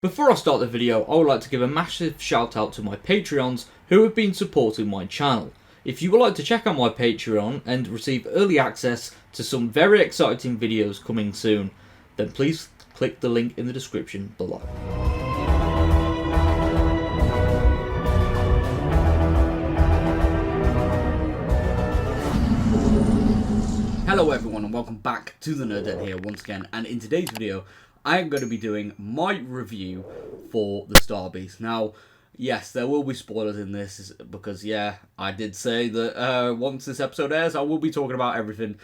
Before I start the video, I would like to give a massive shout out to my Patreons who have been supporting my channel. If you would like to check out my Patreon and receive early access to some very exciting videos coming soon, then please click the link in the description below. Hello everyone and welcome back to the Nerdette here once again, and in today's video I'm going to be doing my review for the Star Beast. Now, yes, there will be spoilers in this because, yeah, I did say that once this episode airs, I will be talking about everything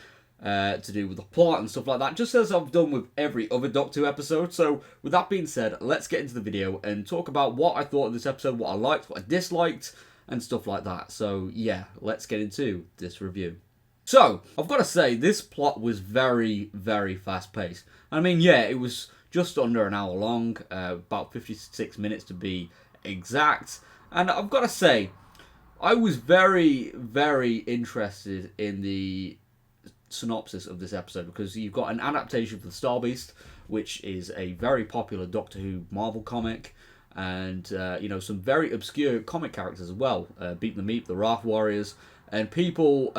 to do with the plot and stuff like that, just as I've done with every other Doctor Who episode. So, with that being said, let's get into the video and talk about what I thought of this episode, what I liked, what I disliked, and stuff like that. So, yeah, let's get into this review. So, I've got to say, this plot was very, very fast-paced. I mean, yeah, it was just under an hour long, about 56 minutes to be exact. And I've got to say, I was very, very interested in the synopsis of this episode, because you've got an adaptation for the Star Beast, which is a very popular Doctor Who Marvel comic, and, some very obscure comic characters as well. Beat the Meat, the Wrath Warriors, and people...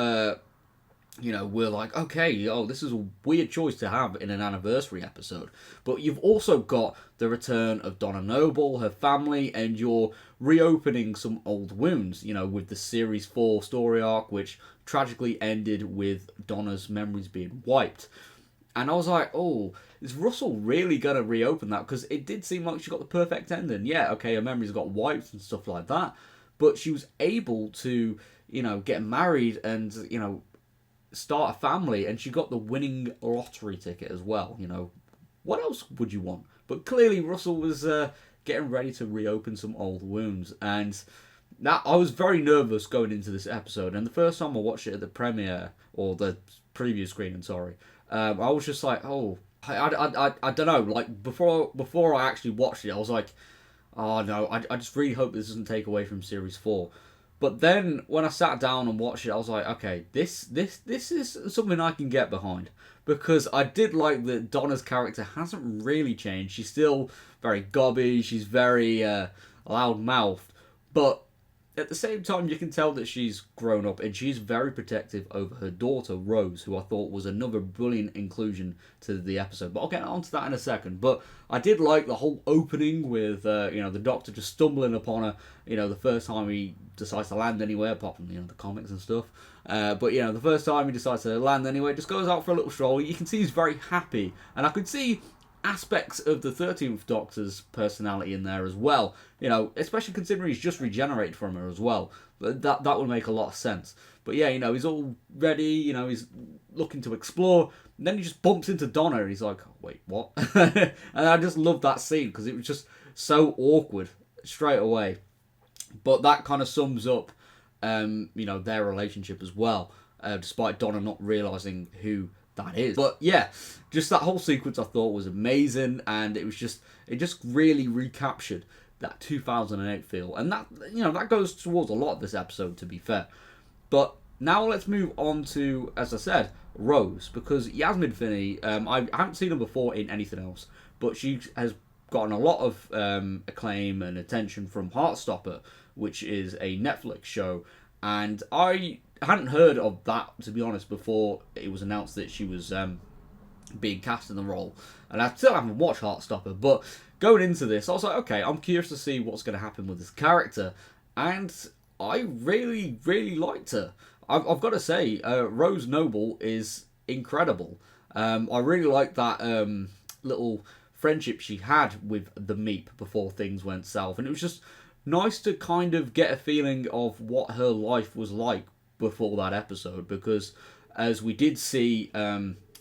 we're like, okay, this is a weird choice to have in an anniversary episode. But you've also got the return of Donna Noble, her family, and you're reopening some old wounds, with the Series 4 story arc, which tragically ended with Donna's memories being wiped. And I was like, oh, is Russell really going to reopen that? Because it did seem like she got the perfect ending. Yeah, okay, her memories got wiped and stuff like that. But she was able to, get married and, start a family, and she got the winning lottery ticket as well. What else would you want? But clearly Russell was getting ready to reopen some old wounds, and that I was very nervous going into this episode. And the first time I watched it at the premiere, or the preview screening, sorry, I was just like, oh, I don't know, like before I actually watched it, I was like, oh no, I just really hope this doesn't take away from Series 4. But then when I sat down and watched it, I was like, okay, this is something I can get behind. Because I did like that Donna's character hasn't really changed. She's still very gobby, she's very loud-mouthed. But at the same time, you can tell that she's grown up, and she's very protective over her daughter, Rose, who I thought was another brilliant inclusion to the episode. But I'll get onto that in a second. But I did like the whole opening with, the Doctor just stumbling upon her, the first time he decides to land anywhere, apart from, the comics and stuff. But, the first time he decides to land anywhere, just goes out for a little stroll. You can see he's very happy. And I could see aspects of the 13th Doctor's personality in there as well, especially considering he's just regenerated from her as well. That would make a lot of sense. But yeah, he's all ready, he's looking to explore, and then he just bumps into Donna, and he's like, wait, what? And I just loved that scene, because it was just so awkward straight away. But that kind of sums up, their relationship as well, despite Donna not realising who that is. But yeah, just that whole sequence I thought was amazing, and it just really recaptured that 2008 feel, and that goes towards a lot of this episode, to be fair. But now let's move on to, as I said, Rose, because Yasmin Finney, I haven't seen her before in anything else, but she has gotten a lot of acclaim and attention from Heartstopper, which is a Netflix show, and I hadn't heard of that, to be honest, before it was announced that she was being cast in the role. And I still haven't watched Heartstopper, but going into this, I was like, okay, I'm curious to see what's going to happen with this character. And I really, really liked her. I've got to say, Rose Noble is incredible. I really liked that little friendship she had with the Meep before things went south. And it was just nice to kind of get a feeling of what her life was like before that episode, because as we did see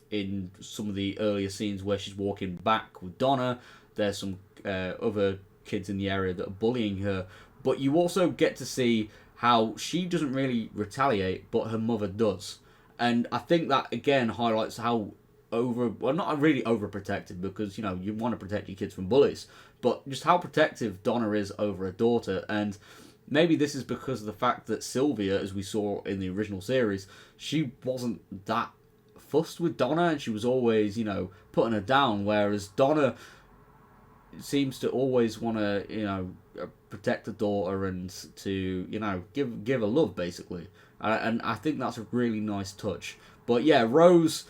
in some of the earlier scenes where she's walking back with Donna, there's some other kids in the area that are bullying her, but you also get to see how she doesn't really retaliate, but her mother does. And I think that again highlights how not really overprotective, because you want to protect your kids from bullies, but just how protective Donna is over her daughter. And maybe this is because of the fact that Sylvia, as we saw in the original series, she wasn't that fussed with Donna, and she was always, putting her down, whereas Donna seems to always want to, protect the daughter and to, give her love, basically. And I think that's a really nice touch. But yeah, Rose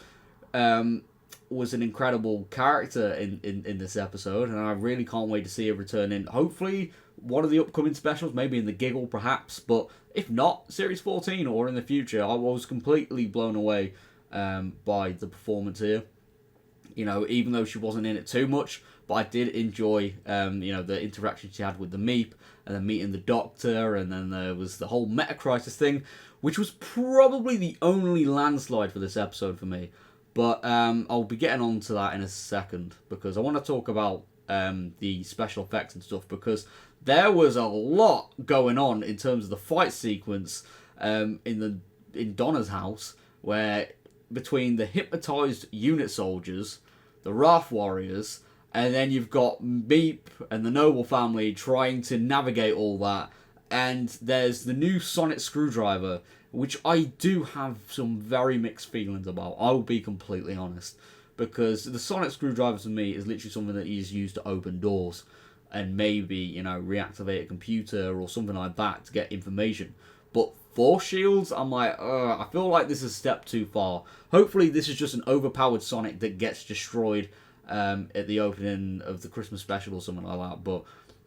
was an incredible character in this episode, and I really can't wait to see her return in, hopefully, one of the upcoming specials, maybe in the Giggle, perhaps. But if not, Series 14 or in the future. I was completely blown away by the performance here. Even though she wasn't in it too much, but I did enjoy, the interaction she had with the Meep, and then meeting the Doctor, and then there was the whole Meta Crisis thing, which was probably the only landslide for this episode for me. But I'll be getting on to that in a second, because I want to talk about the special effects and stuff, because there was a lot going on in terms of the fight sequence in Donna's house, where between the hypnotized unit soldiers, the Wrath Warriors, and then you've got Meep and the Noble family trying to navigate all that. And there's the new sonic screwdriver, which I do have some very mixed feelings about. I will be completely honest. Because the sonic screwdriver to me is literally something that is used to open doors. And maybe, reactivate a computer or something like that to get information. But force shields, I'm like, I feel like this is a step too far. Hopefully this is just an overpowered Sonic that gets destroyed at the opening of the Christmas special or something like that. But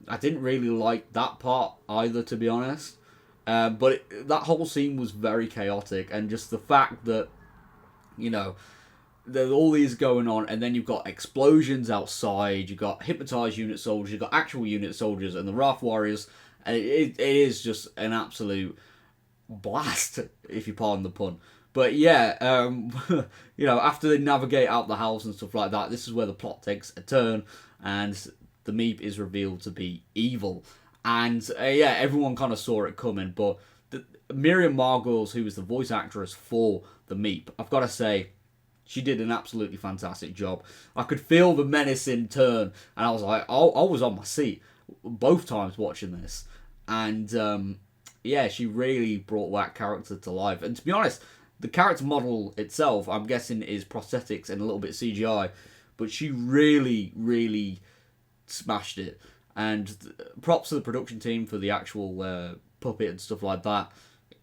I didn't really like that part either, to be honest. But that whole scene was very chaotic, and just the fact that, there's all these going on, and then you've got explosions outside, you've got hypnotized unit soldiers, you've got actual unit soldiers, and the Wrath Warriors, and it is just an absolute blast, if you pardon the pun. But yeah, after they navigate out the house and stuff like that, this is where the plot takes a turn, and the Meep is revealed to be evil. And everyone kind of saw it coming, but Miriam Margolyes, who was the voice actress for the Meep, I've got to say, she did an absolutely fantastic job. I could feel the menace in turn, and I was like, I was on my seat both times watching this. And she really brought that character to life. And to be honest, the character model itself, I'm guessing, is prosthetics and a little bit CGI, but she really, really smashed it. And props to the production team for the actual puppet and stuff like that.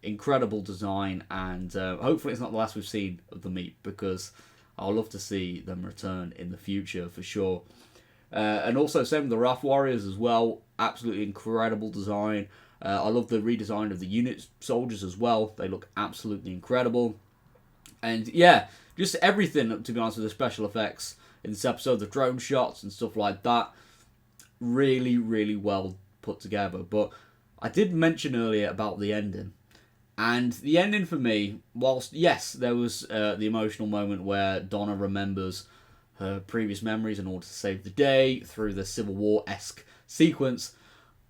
Incredible design, and hopefully it's not the last we've seen of the Meep, because I'll love to see them return in the future for sure. And also same with the Wrath Warriors as well. Absolutely incredible design. I love the redesign of the unit soldiers as well. They look absolutely incredible. And yeah, just everything, to be honest, with the special effects in this episode, the drone shots and stuff like that, really, really well put together. But I did mention earlier about the ending. And the ending for me, whilst, yes, there was the emotional moment where Donna remembers her previous memories in order to save the day through the Civil War-esque sequence,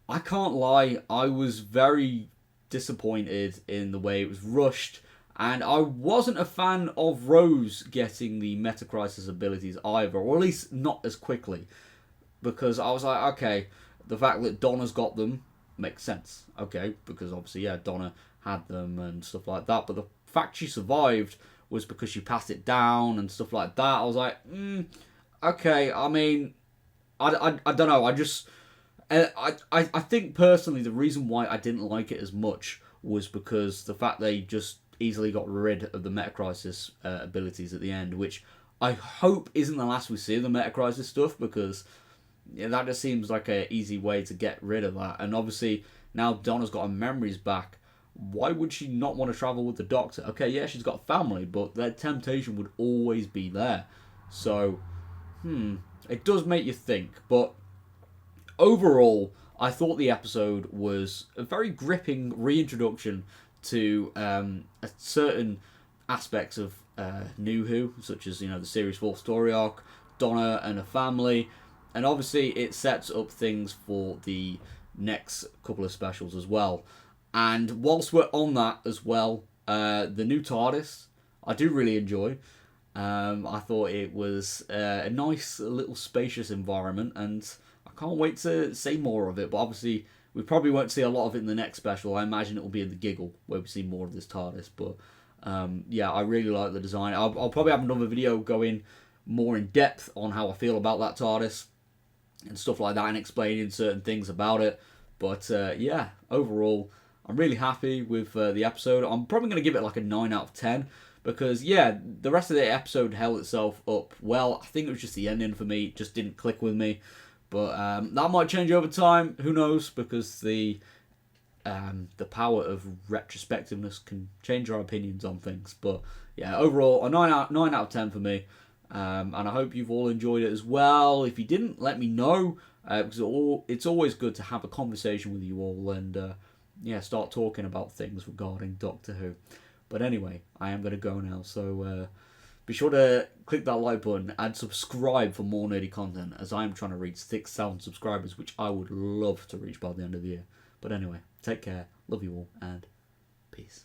I can't lie, I was very disappointed in the way it was rushed, and I wasn't a fan of Rose getting the Meta Crisis abilities either, or at least not as quickly, because I was like, okay, the fact that Donna's got them makes sense, okay, because obviously, Donna had them and stuff like that, but the fact she survived was because she passed it down and stuff like that. I was like, okay, I mean, I don't know, I think personally the reason why I didn't like it as much was because the fact they just easily got rid of the Meta Crisis abilities at the end, which I hope isn't the last we see of the Meta Crisis stuff, because that just seems like an easy way to get rid of that. And obviously now Donna's got her memories back, why would she not want to travel with the Doctor? Okay, yeah, she's got family, but that temptation would always be there. So, it does make you think. But overall, I thought the episode was a very gripping reintroduction to certain aspects of New Who, such as, the Series 4 story arc, Donna and her family, and obviously it sets up things for the next couple of specials as well. And whilst we're on that as well, the new TARDIS, I do really enjoy. I thought it was a nice little spacious environment, and I can't wait to see more of it. But obviously, we probably won't see a lot of it in the next special. I imagine it will be in the Giggle, where we see more of this TARDIS. But I really like the design. I'll probably have another video going more in depth on how I feel about that TARDIS. and stuff like that, and explaining certain things about it. But yeah, overall, I'm really happy with the episode. I'm probably going to give it like a 9 out of 10 because, yeah, the rest of the episode held itself up well. I think it was just the ending for me, it just didn't click with me. But that might change over time. Who knows? Because the power of retrospectiveness can change our opinions on things. But yeah, overall, a 9 out of 10 for me. And I hope you've all enjoyed it as well. If you didn't, let me know. Because it's always good to have a conversation with you all and yeah, start talking about things regarding Doctor Who. But anyway, I am going to go now. So be sure to click that like button and subscribe for more nerdy content, as I am trying to reach 6,000 subscribers, which I would love to reach by the end of the year. But anyway, take care, love you all, and peace.